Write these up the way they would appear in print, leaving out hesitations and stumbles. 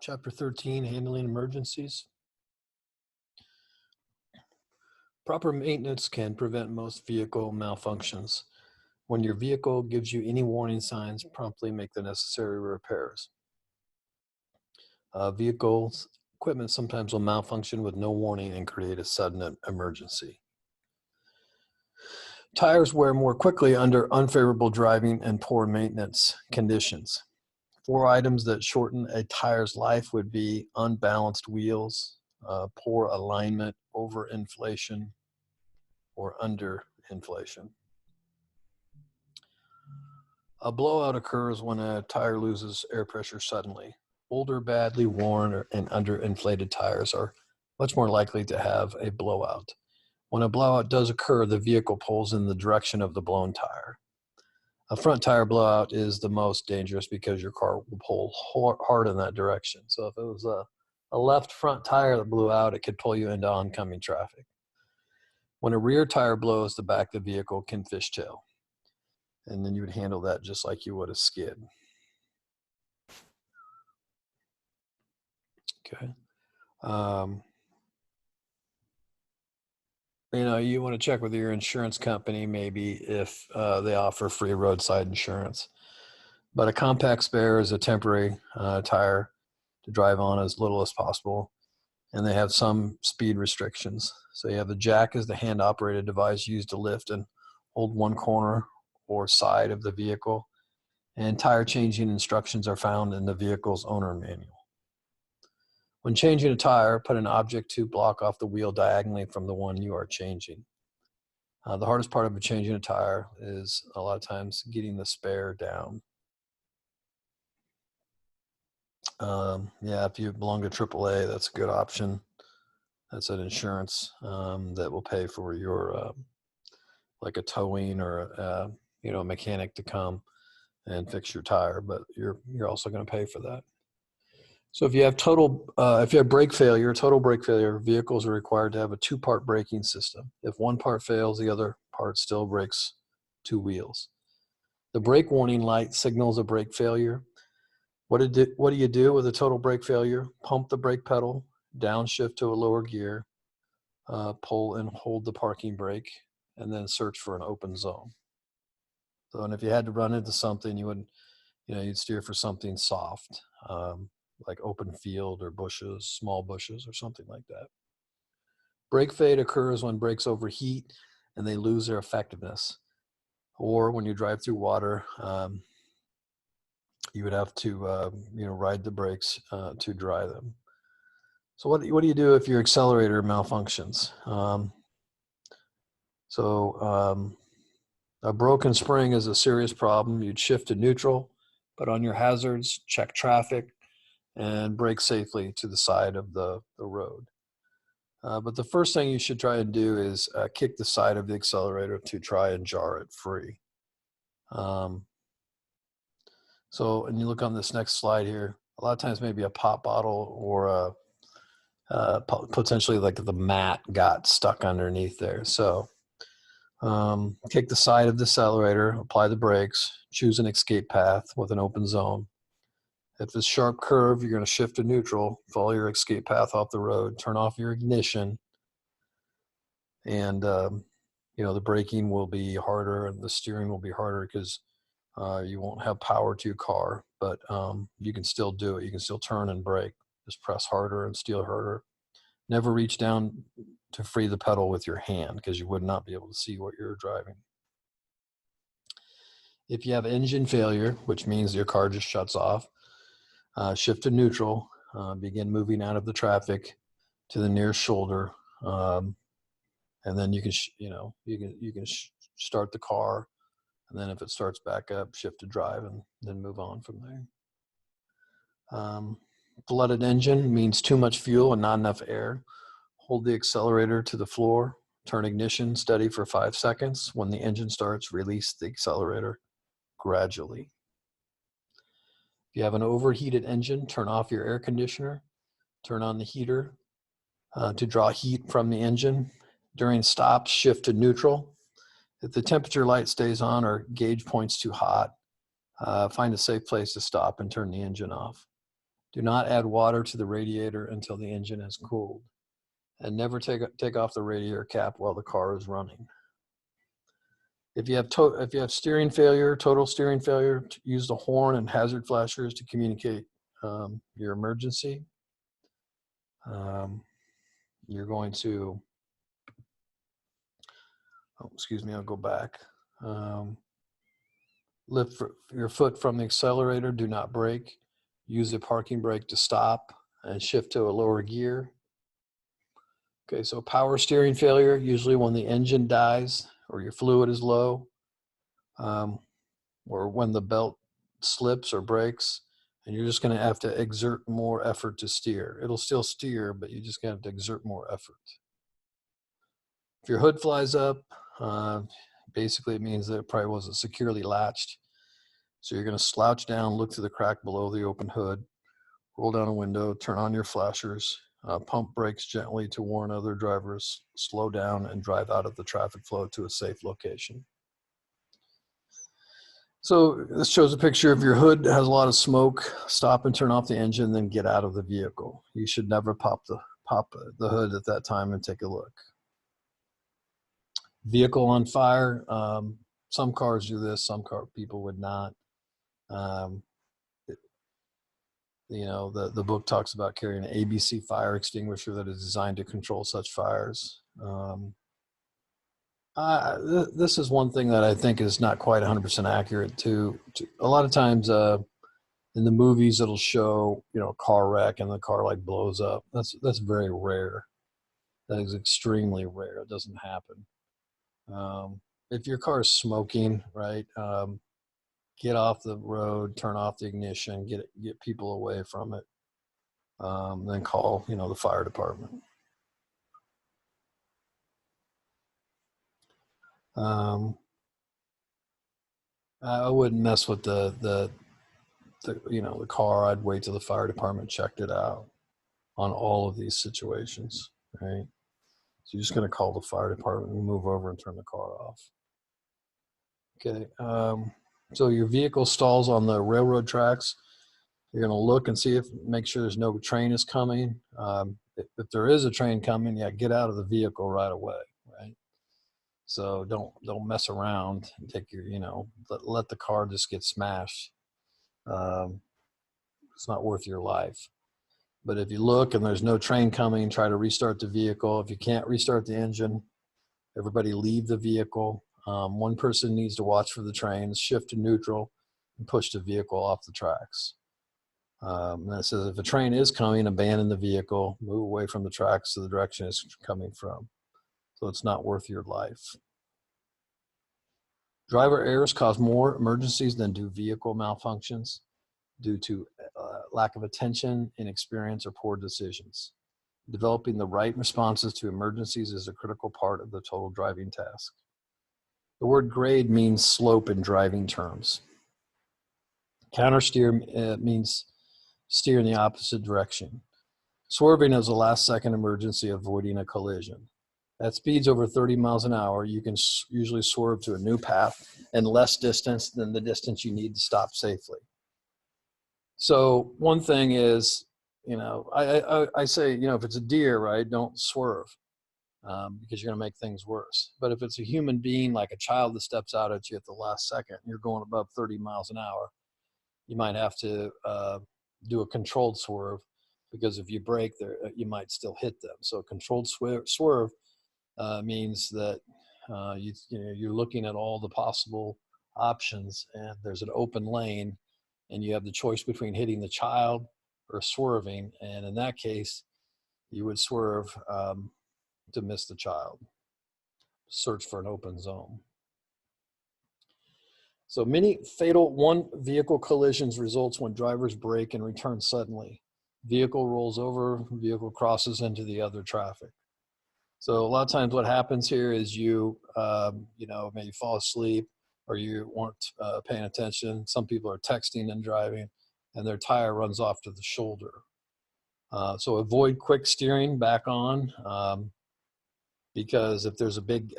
Chapter 13, Handling Emergencies. Proper maintenance can prevent most vehicle malfunctions. When your vehicle gives you any warning signs, promptly make the necessary repairs. Vehicles, equipment sometimes will malfunction with no warning and create a sudden emergency. Tires wear more quickly under unfavorable driving and poor maintenance conditions. 4 items that shorten a tire's life would be unbalanced wheels, poor alignment, overinflation, or underinflation. A blowout occurs when a tire loses air pressure suddenly. Older, badly worn, and underinflated tires are much more likely to have a blowout. When a blowout does occur, the vehicle pulls in the direction of the blown tire. A front tire blowout is the most dangerous because your car will pull hard in that direction. So if it was a left front tire that blew out, it could pull you into oncoming traffic. When a rear tire blows, the back of the vehicle can fishtail. And then you would handle that just like you would a skid. Okay. You want to check with your insurance company maybe if they offer free roadside insurance. But a compact spare is a temporary tire to drive on as little as possible. And they have some speed restrictions. So you have the jack is the hand-operated device used to lift and hold one corner or side of the vehicle. And tire changing instructions are found in the vehicle's owner manual. When changing a tire, put an object to block off the wheel diagonally from the one you are changing. The hardest part of changing a tire is a lot of times getting the spare down. If you belong to AAA, that's a good option. That's an insurance that will pay for your like a towing or a mechanic to come and fix your tire, but you're also going to pay for that. So if you have total brake failure, vehicles are required to have a 2-part braking system. If one part fails, the other part still brakes 2 wheels. The brake warning light signals a brake failure. What do you do with a total brake failure? Pump the brake pedal, downshift to a lower gear, pull and hold the parking brake, and then search for an open zone. So, and if you had to run into something, you'd steer for something soft. Like open field or bushes, small bushes or something like that. Brake fade occurs when brakes overheat and they lose their effectiveness. Or when you drive through water, you would have to ride the brakes to dry them. So what do you do if your accelerator malfunctions? A broken spring is a serious problem. You'd shift to neutral, put on your hazards, check traffic, and brake safely to the side of the road. But the first thing you should try and do is kick the side of the accelerator to try and jar it free. And you look on this next slide here, a lot of times maybe a pop bottle or potentially like the mat got stuck underneath there. So kick the side of the accelerator, apply the brakes, choose an escape path with an open zone. If it's a sharp curve, you're going to shift to neutral, follow your escape path off the road, turn off your ignition, and the braking will be harder and the steering will be harder because you won't have power to your car, but you can still do it. You can still turn and brake. Just press harder and steer harder. Never reach down to free the pedal with your hand because you would not be able to see what you're driving. If you have engine failure, which means your car just shuts off, shift to neutral, begin moving out of the traffic to the nearest shoulder, and then you can start the car, and then if it starts back up, shift to drive, and then move on from there. Flooded engine means too much fuel and not enough air. Hold the accelerator to the floor, turn ignition steady for 5 seconds. When the engine starts, release the accelerator gradually. If you have an overheated engine, turn off your air conditioner, turn on the heater to draw heat from the engine. During stops, shift to neutral. If the temperature light stays on or gauge points too hot, find a safe place to stop and turn the engine off. Do not add water to the radiator until the engine has cooled. And never take off the radiator cap while the car is running. If you have steering failure, total steering failure, use the horn and hazard flashers to communicate your emergency. You're going to, excuse me, I'll go back. Lift your foot from the accelerator, do not brake. Use the parking brake to stop and shift to a lower gear. Okay, so power steering failure, usually when the engine dies or your fluid is low, or when the belt slips or breaks, and you're just going to have to exert more effort to steer. It'll still steer, but you're just going to have to exert more effort. If your hood flies up, basically it means that it probably wasn't securely latched. So you're going to slouch down, look through the crack below the open hood, roll down a window, turn on your flashers, pump brakes gently to warn other drivers, slow down, and drive out of the traffic flow to a safe location. So this shows a picture of your hood that has a lot of smoke. Stop and turn off the engine, then get out of the vehicle. You should never pop the hood at that time and take a look. Vehicle on fire. Some cars do this, people would not. You know, the book talks about carrying an ABC fire extinguisher that is designed to control such fires. This is one thing that I think is not quite 100% accurate to a lot of times in the movies it'll show, you know, a car wreck and the car like blows up. That's very rare. That is extremely rare. It doesn't happen. If your car is smoking, right, get off the road, turn off the ignition, get people away from it, then call, you know, the fire department. I wouldn't mess with the you know, the car. I'd wait till the fire department checked it out on all of these situations, right? So you're just going to call the fire department and move over and turn the car off. Okay. So your vehicle stalls on the railroad tracks. You're going to look and see make sure there's no train is coming. If there is a train coming, yeah, get out of the vehicle right away, right? So don't mess around and take your, you know, let the car just get smashed. It's not worth your life. But if you look and there's no train coming, try to restart the vehicle. If you can't restart the engine, everybody leave the vehicle. One person needs to watch for the trains, shift to neutral, and push the vehicle off the tracks. And it says if a train is coming, abandon the vehicle, move away from the tracks to the direction it's coming from. So it's not worth your life. Driver errors cause more emergencies than do vehicle malfunctions due to lack of attention, inexperience, or poor decisions. Developing the right responses to emergencies is a critical part of the total driving task. The word grade means slope in driving terms. Countersteer means steer in the opposite direction. Swerving is a last second emergency, avoiding a collision. At speeds over 30 miles an hour, you can usually swerve to a new path and less distance than the distance you need to stop safely. So one thing is, you know, I say, you know, if it's a deer, right, don't swerve because you're going to make things worse. But if it's a human being, like a child that steps out at you at the last second, and you're going above 30 miles an hour, you might have to do a controlled swerve, because if you brake there, you might still hit them. So a controlled swerve means that you're looking at all the possible options, and there's an open lane, and you have the choice between hitting the child or swerving. And in that case, you would swerve to miss the child. Search for an open zone. So many fatal one-vehicle collisions results when drivers brake and return suddenly. Vehicle rolls over, vehicle crosses into the other traffic. So a lot of times what happens here is you know, maybe fall asleep or you weren't paying attention. Some people are texting and driving, and their tire runs off to the shoulder. So avoid quick steering back on, because if there's a big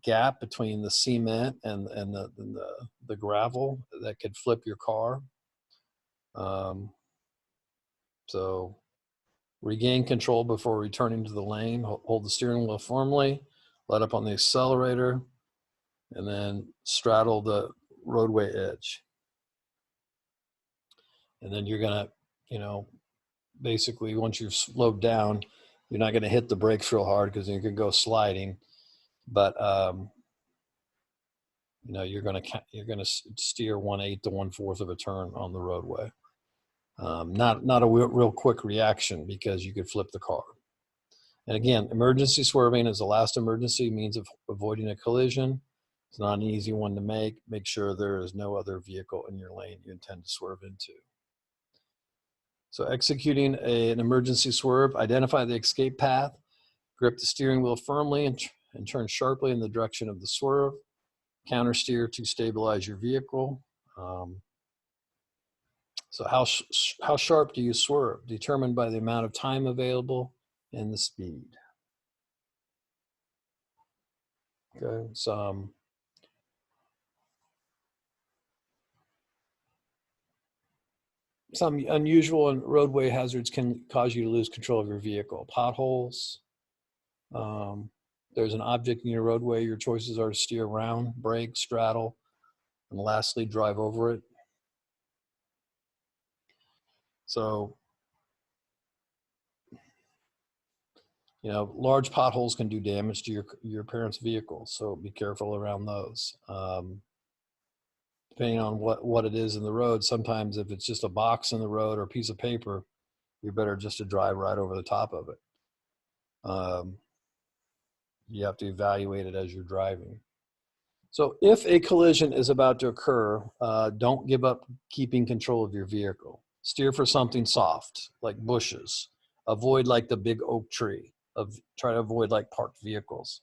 gap between the cement and the gravel, that could flip your car. So regain control before returning to the lane. Hold the steering wheel firmly, let up on the accelerator, and then straddle the roadway edge. And then you're gonna, basically once you've slowed down, you're not gonna hit the brakes real hard because you can go sliding. But you're gonna steer 1/8 to 1/4 of a turn on the roadway. Not a real quick reaction because you could flip the car. And again, emergency swerving is the last emergency means of avoiding a collision. It's not an easy one to make. Make sure there is no other vehicle in your lane you intend to swerve into. So executing an emergency swerve, identify the escape path, grip the steering wheel firmly and turn sharply in the direction of the swerve. Counter steer to stabilize your vehicle. So how sharp do you swerve? Determined by the amount of time available and the speed. Okay, some unusual and roadway hazards can cause you to lose control of your vehicle. Potholes. There's an object in your roadway. Your choices are to steer around, brake, straddle, and lastly, drive over it. So, large potholes can do damage to your parents' vehicle. So be careful around those. Depending on what it is in the road, sometimes if it's just a box in the road or a piece of paper, you're better just to drive right over the top of it. You have to evaluate it as you're driving. So if a collision is about to occur, don't give up keeping control of your vehicle. Steer for something soft, like bushes. Avoid like the big oak tree. Try to avoid like parked vehicles.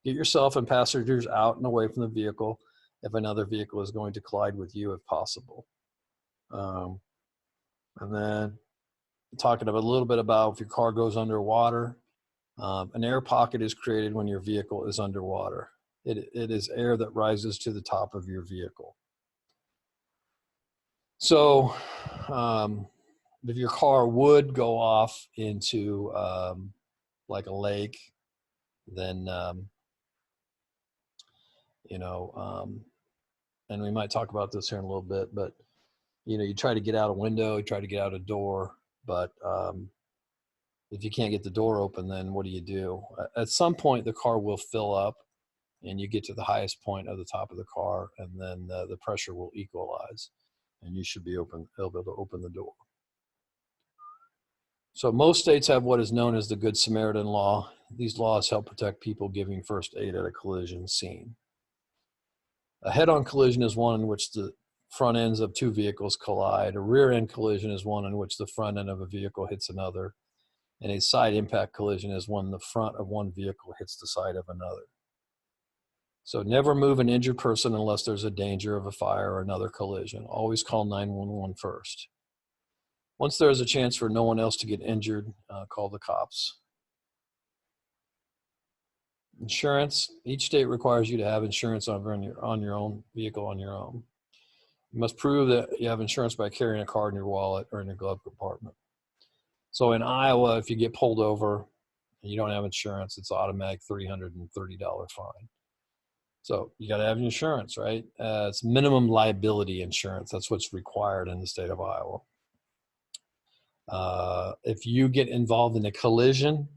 Get yourself and passengers out and away from the vehicle if another vehicle is going to collide with you if possible. And then talking a little bit about if your car goes underwater, an air pocket is created when your vehicle is underwater. It is air that rises to the top of your vehicle. So if your car would go off into like a lake, then, and we might talk about this here in a little bit, but, you try to get out a window, you try to get out a door, but if you can't get the door open, then what do you do? At some point, the car will fill up and you get to the highest point of the top of the car, and then the pressure will equalize and you should be able to open the door. So most states have what is known as the Good Samaritan Law. These laws help protect people giving first aid at a collision scene. A head-on collision is one in which the front ends of two vehicles collide. A rear-end collision is one in which the front end of a vehicle hits another. And a side impact collision is when the front of one vehicle hits the side of another. So never move an injured person unless there's a danger of a fire or another collision. Always call 911 first. Once there is a chance for no one else to get injured, call the cops. Insurance. Each state requires you to have insurance on your own vehicle on your own. You must prove that you have insurance by carrying a card in your wallet or in your glove compartment. So in Iowa, if you get pulled over and you don't have insurance, it's automatic $330 fine. So you got to have insurance, right? It's minimum liability insurance. That's what's required in the state of Iowa. If you get involved in a collision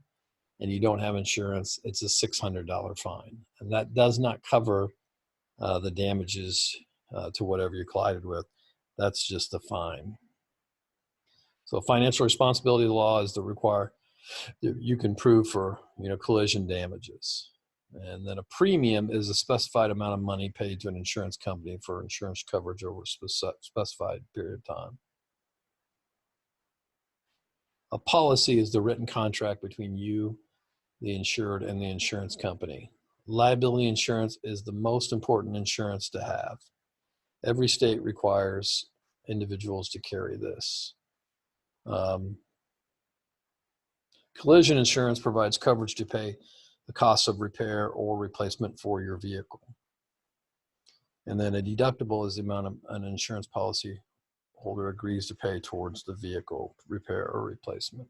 and you don't have insurance, it's a $600 fine. And that does not cover the damages to whatever you collided with. That's just the fine. So financial responsibility law is to require that you can prove for collision damages. And then a premium is a specified amount of money paid to an insurance company for insurance coverage over a specified period of time. A policy is the written contract between you, the insured, and the insurance company. Liability insurance is the most important insurance to have. Every state requires individuals to carry this. Collision insurance provides coverage to pay the cost of repair or replacement for your vehicle. And then a deductible is the amount an insurance policy holder agrees to pay towards the vehicle repair or replacement.